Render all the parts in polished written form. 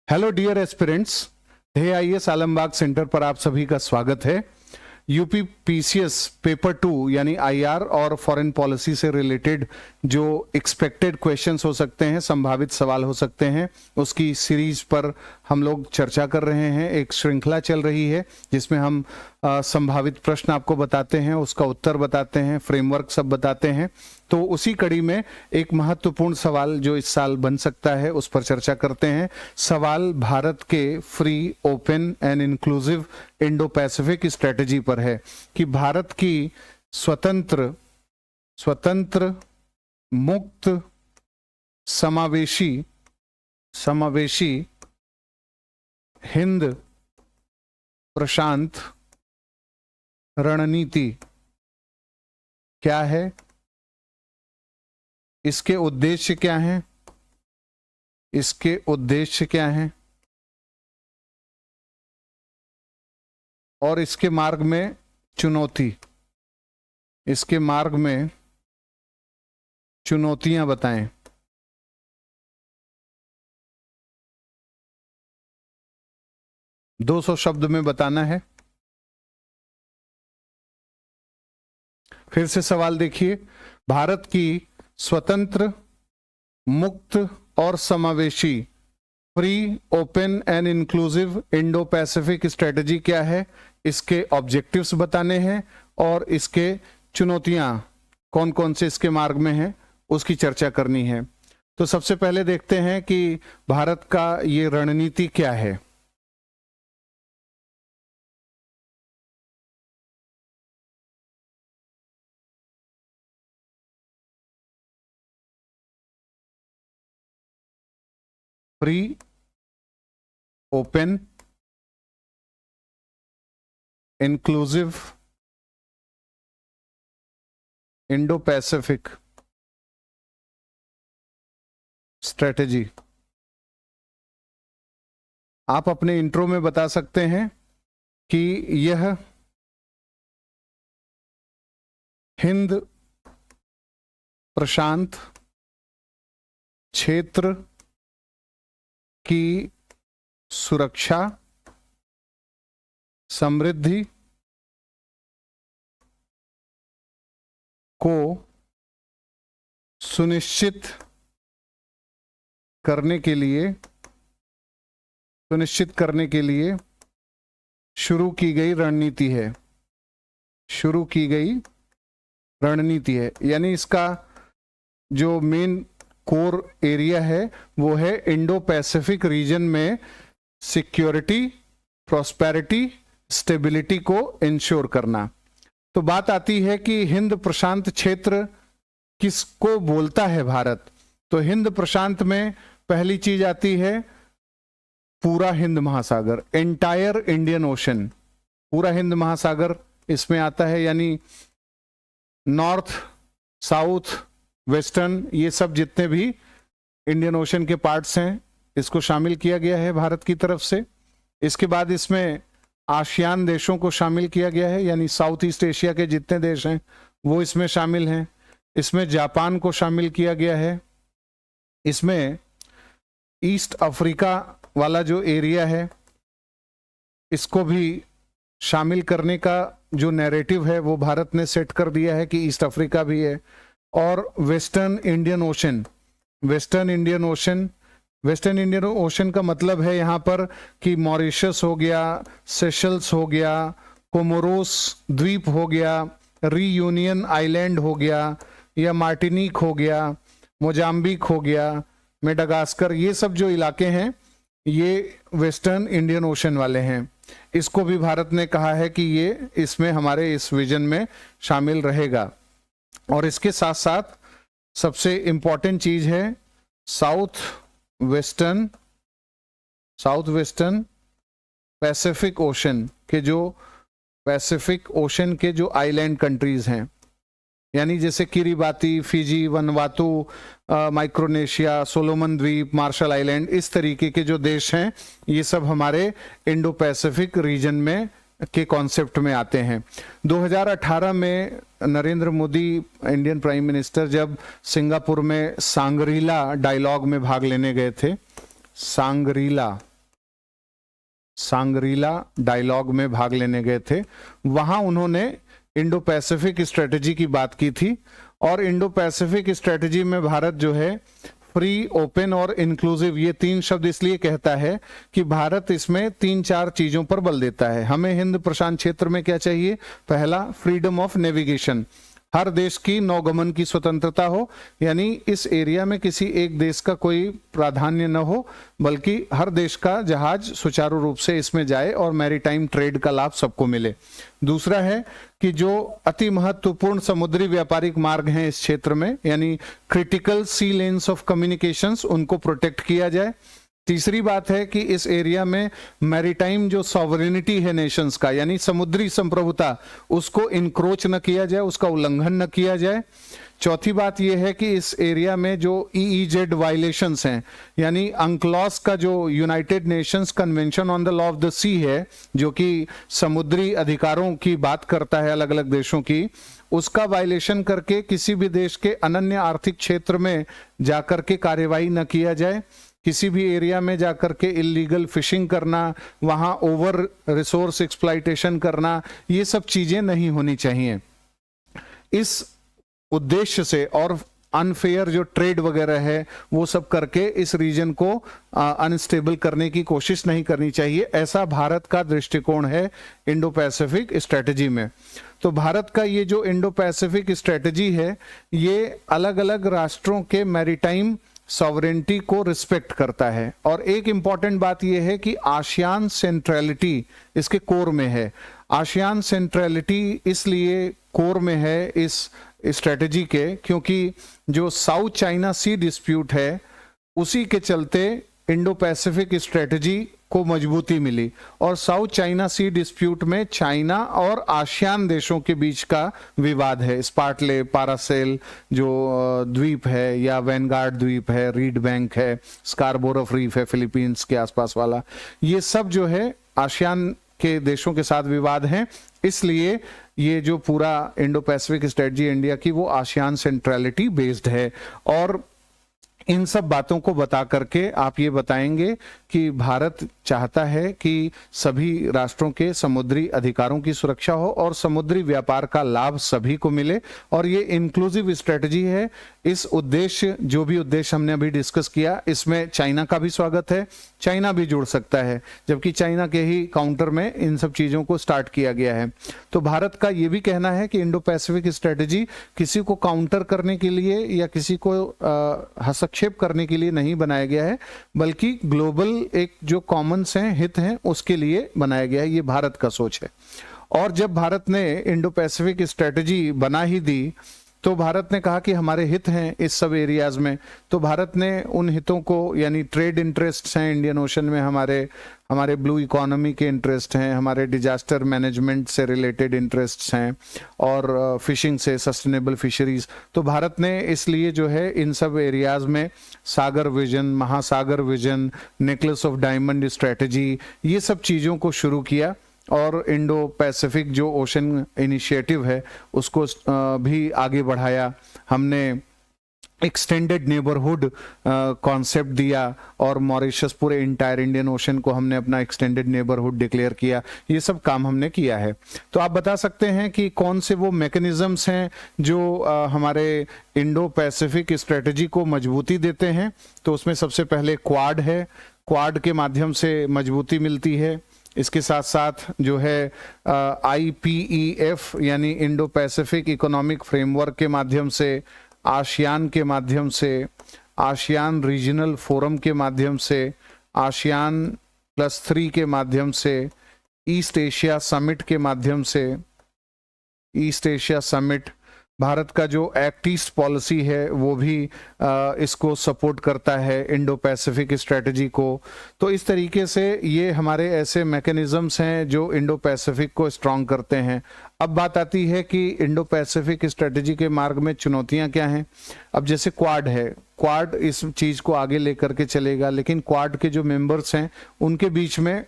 Hello dear aspirants, ध्येय IAS Alambagh centre पर आप सभी का स्वागत है। यूपी पीसीएस पेपर 2 यानी आईआर और फॉरेन पॉलिसी से रिलेटेड जो एक्सपेक्टेड क्वेश्चंस हो सकते हैं, संभावित सवाल हो सकते हैं, उसकी सीरीज पर हम लोग चर्चा कर रहे हैं। एक श्रृंखला चल रही है जिसमें हम संभावित प्रश्न आपको बताते हैं, उसका उत्तर बताते हैं, फ्रेमवर्क सब बताते हैं। तो उसी कड़ी में एक महत्वपूर्ण सवाल जो इस साल बन सकता है उस पर चर्चा करते हैं। सवाल भारत के free, open and inclusive Indo Pacific strategy पर है कि भारत की स्वतंत्र मुक्त समावेशी हिंद प्रशांत रणनीति क्या है, इसके उद्देश्य क्या हैं, और इसके मार्ग में चुनौतियां बताएं। दो 200 शब्द में बताना है। फिर से सवाल देखिए, भारत की स्वतंत्र, मुक्त और समावेशी free, open and inclusive Indo Pacific strategy क्या है, इसके ऑब्जेक्टिव्स बताने हैं और इसके चुनौतियां कौन कौन से इसके मार्ग में हैं उसकी चर्चा करनी है। तो सबसे पहले देखते हैं कि भारत का ये रणनीति क्या है। Free, open, inclusive Indo Pacific strategy. आप अपने इंट्रो में बता सकते हैं कि यह हिंद प्रशांत क्षेत्र की सुरक्षा, समृद्धि को सुनिश्चित करने के लिए शुरू की गई रणनीति है। यानी इसका जो मेन कोर एरिया है वो है इंडो पैसिफिक रीजन में सिक्योरिटी, प्रॉस्पेरिटी, स्टेबिलिटी को इंश्योर करना। तो बात आती है कि हिंद प्रशांत क्षेत्र किसको बोलता है भारत। तो हिंद प्रशांत में पहली चीज आती है पूरा हिंद महासागर, एंटायर इंडियन ओशन, पूरा हिंद महासागर इसमें आता है। यानी नॉर्थ, साउथ, वेस्टर्न, ये सब जितने भी इंडियन ओशन के पार्ट्स हैं इसको शामिल किया गया है भारत की तरफ से। इसके बाद इसमें आसियान देशों को शामिल किया गया है, यानी साउथ ईस्ट एशिया के जितने देश हैं वो इसमें शामिल हैं। इसमें जापान को शामिल किया गया है। इसमें ईस्ट अफ्रीका वाला जो एरिया है इसको भी शामिल करने का जो नैरेटिव है वो भारत ने सेट कर दिया है कि ईस्ट अफ्रीका भी है। और वेस्टर्न इंडियन ओशन का मतलब है यहाँ पर कि मॉरिशस हो गया, सेशल्स हो गया, कोमोरोस द्वीप हो गया, रीयूनियन आइलैंड हो गया, या मार्टिनिक हो गया, मोजाम्बिक हो गया, मेडागास्कर, ये सब जो इलाके हैं ये वेस्टर्न इंडियन ओशन वाले हैं। इसको भी भारत ने कहा है कि ये इसमें हमारे इस विजन में शामिल रहेगा। और इसके साथ साथ सबसे इंपॉर्टेंट चीज है साउथ वेस्टर्न पैसिफिक ओशन के जो आइलैंड कंट्रीज हैं, यानी जैसे किरिबाती, फिजी, वनवातु, माइक्रोनेशिया, सोलोमन द्वीप, मार्शल आइलैंड, इस तरीके के जो देश हैं ये सब हमारे इंडो पैसिफिक रीजन में के कॉन्सेप्ट में आते हैं। 2018 में Narendra Modi Indian prime minister जब सिंगापुर में सांगरीला डायलॉग में भाग लेने गए थे, सांगरीला सांगरीला डायलॉग में भाग लेने गए थे। वहां उन्होंने इंडो पैसिफिक स्ट्रेटजी की बात की थी, और इंडो पैसिफिक स्ट्रेटजी में भारत जो है फ्री, ओपन और इंक्लूसिव, ये 3 शब्द इसलिए कहता है कि भारत इसमें 3-4 चीजों पर बल देता है। हमें हिंद प्रशांत क्षेत्र में क्या चाहिए? पहला, फ्रीडम ऑफ नेविगेशन, हर देश की नौगमन की स्वतंत्रता हो, यानी इस एरिया में किसी एक देश का कोई प्राधान्य न हो, बल्कि हर देश का जहाज सुचारू रूप से इसमें जाए और मैरीटाइम ट्रेड का लाभ सबको मिले। दूसरा है कि जो अति महत्वपूर्ण समुद्री व्यापारिक मार्ग हैं इस क्षेत्र में, यानी critical sea lanes of communications, उनको प्रोटेक्ट किया जाए। तीसरी बात है कि इस एरिया में मैरीटाइम जो सॉवरेनिटी है नेशंस का, यानी समुद्री संप्रभुता, उसको इनक्रोच न किया जाए, उसका उल्लंघन न किया जाए। चौथी बात यह है कि इस एरिया में जो EEZ वायलेशंस हैं, यानी अंक्लॉस का जो United Nations Convention on the law of the sea है, जो कि समुद्री अधिकारों की बात करता है अलग अलग देशों की, उसका वायलेशन करके किसी भी देश के अनन्य आर्थिक क्षेत्र में जाकर के कार्यवाही न किया जाए। किसी भी एरिया में जाकर के इलीगल फिशिंग करना, वहां ओवर रिसोर्स एक्सप्लॉइटेशन करना, ये सब चीजें नहीं होनी चाहिए। इस उद्देश्य से, और अनफेयर जो ट्रेड वगैरह है वो सब करके इस रीजन को अनस्टेबल करने की कोशिश नहीं करनी चाहिए। ऐसा भारत का दृष्टिकोण है इंडो पैसिफिक स्ट्रेटजी में। तो भारत का ये जो इंडो पैसिफिक स्ट्रेटजी है, ये अलग अलग राष्ट्रों के मैरीटाइम सॉवरेनिटी को रिस्पेक्ट करता है। और एक इंपॉर्टेंट बात यह है कि आसियान सेंट्रलिटी इसके कोर में है। आसियान सेंट्रलिटी इसलिए कोर में है इस स्ट्रेटजी के, क्योंकि जो साउथ चाइना सी डिस्प्यूट है, उसी के चलते इंडो पैसिफिक स्ट्रेटजी को मजबूती मिली। और साउथ चाइना सी डिस्प्यूट में चाइना और आसियान देशों के बीच का विवाद है। स्पार्टले, पारासेल जो द्वीप है, या वैनगार्ड द्वीप है, रीड बैंक है, स्कारबोरो रीफ है फिलीपींस के आसपास वाला, ये सब जो है आसियान के देशों के साथ विवाद हैं। इसलिए ये जो पूरा इंडो पैसिफिक स्ट्रेटजी इंडिया की, वो आसियान सेंट्रलिटी बेस्ड है। और इन सब बातों को बता करके आप ये बताएंगे कि भारत चाहता है कि सभी राष्ट्रों के समुद्री अधिकारों की सुरक्षा हो और समुद्री व्यापार का लाभ सभी को मिले, और ये इंक्लूसिव स्ट्रेटजी है। इस उद्देश्य, जो भी उद्देश्य हमने अभी डिस्कस किया, इसमें चाइना का भी स्वागत है, चाइना भी जुड़ सकता है, जबकि चाइना के ही काउंटर में इन सब चीजों को स्टार्ट किया गया है। तो भारत का ये भी कहना है कि इंडो पैसिफिक स्ट्रेटजी किसी को काउंटर करने के लिए या किसी को हस्तक्षेप करने के लिए नहीं बनाया गया है, बल्कि ग्लोबल एक जो कॉमन्स हैं, हित हैं, उसके लिए बनाया गया है। ये भारत का सोच है। और जब भारत ने इंडो पैसिफिक स्ट्रेटजी बना ही दी, तो भारत ने कहा कि हमारे हित हैं इस सब एरियाज में। तो भारत ने उन हितों को, यानी ट्रेड इंटरेस्ट हैं इंडियन ओशन में, हमारे ब्लू इकोनॉमी के इंटरेस्ट हैं, हमारे डिजास्टर मैनेजमेंट से रिलेटेड इंटरेस्ट्स हैं, और फिशिंग से, सस्टेनेबल फिशरीज। तो भारत ने इसलिए जो है इन सब एरियाज में सागर विजन, महासागर vision, necklace of diamond strategy, ये सब चीज़ों को शुरू किया। और इंडो पैसिफिक जो ओशन इनिशिएटिव है उसको भी आगे बढ़ाया। हमने एक्सटेंडेड नेबरहुड कॉन्सेप्ट दिया, और मॉरिशस, पूरे इंटायर इंडियन ओशन को हमने अपना एक्सटेंडेड नेबरहुड डिक्लेयर किया। ये सब काम हमने किया है। तो आप बता सकते हैं कि कौन से वो मैकेनिज्म्स हैं जो हमारे इंडो पैसिफिक स्ट्रेटजी को मजबूती देते हैं। तो उसमें सबसे पहले क्वाड है, क्वाड के माध्यम से मजबूती मिलती है। इसके साथ साथ जो है IPEF यानी इंडो पैसिफिक इकोनॉमिक फ्रेमवर्क के माध्यम से, आसियान के माध्यम से, आसियान रीजनल फोरम के माध्यम से, ASEAN+3 के माध्यम से, ईस्ट एशिया समिट के माध्यम से, ईस्ट एशिया समिट, भारत का जो एक्ट ईस्ट पॉलिसी है वो भी इसको सपोर्ट करता है, इंडो पैसिफिक स्ट्रेटजी को। तो इस तरीके से ये हमारे ऐसे मैकेनिज्म्स हैं जो इंडो पैसिफिक को स्ट्रांग करते हैं। अब बात आती है कि इंडो पैसिफिक स्ट्रेटजी के मार्ग में चुनौतियां क्या हैं। अब जैसे क्वाड है, क्वाड इस चीज़ को आगे लेकर के चलेगा, लेकिन क्वाड के जो मेंबर्स हैं उनके बीच में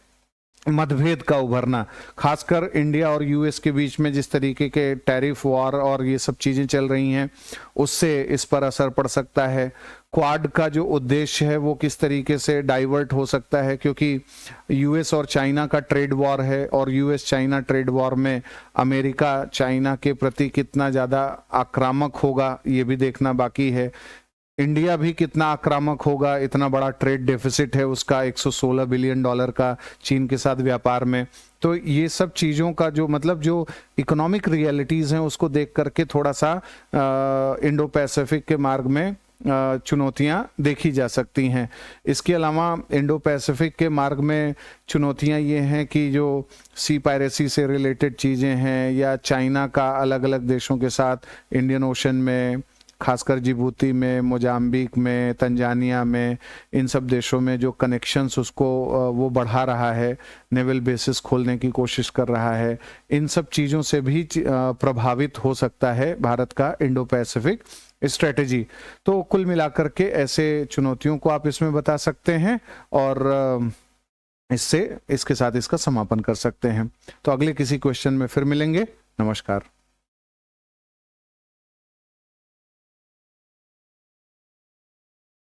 मतभेद का उभरना, खासकर इंडिया और US के बीच में जिस तरीके के टैरिफ वॉर और ये सब चीज़ें चल रही हैं, उससे इस पर असर पड़ सकता है। क्वाड का जो उद्देश्य है वो किस तरीके से डाइवर्ट हो सकता है, क्योंकि यूएस और चाइना का ट्रेड वॉर है और यूएस चाइना ट्रेड वॉर में अमेरिका चाइना के प्रति कितना ज़्यादा आक्रामक होगा ये भी देखना बाकी है। इंडिया भी कितना आक्रामक होगा, इतना बड़ा ट्रेड डेफिसिट है उसका, 116 बिलियन डॉलर का चीन के साथ व्यापार में। तो ये सब चीज़ों का जो मतलब जो इकोनॉमिक रियलिटीज़ हैं उसको देख करके थोड़ा सा इंडो पैसिफिक के मार्ग में चुनौतियां देखी जा सकती हैं। इसके अलावा इंडो पैसिफिक के मार्ग में चुनौतियां ये हैं कि जो सी पायरेसी से रिलेटेड चीज़ें हैं या चाइना का अलग अलग देशों के साथ इंडियन ओशन में, खासकर जिबूती में, मोजाम्बिक में, तंजानिया में, इन सब देशों में जो कनेक्शंस उसको वो बढ़ा रहा है, नेवल बेसिस खोलने की कोशिश कर रहा है, इन सब चीज़ों से भी प्रभावित हो सकता है भारत का इंडो पैसिफिक स्ट्रेटेजी। तो कुल मिलाकर के ऐसे चुनौतियों को आप इसमें बता सकते हैं और इसके साथ इसका समापन कर सकते हैं। तो अगले किसी क्वेश्चन में फिर मिलेंगे। नमस्कार।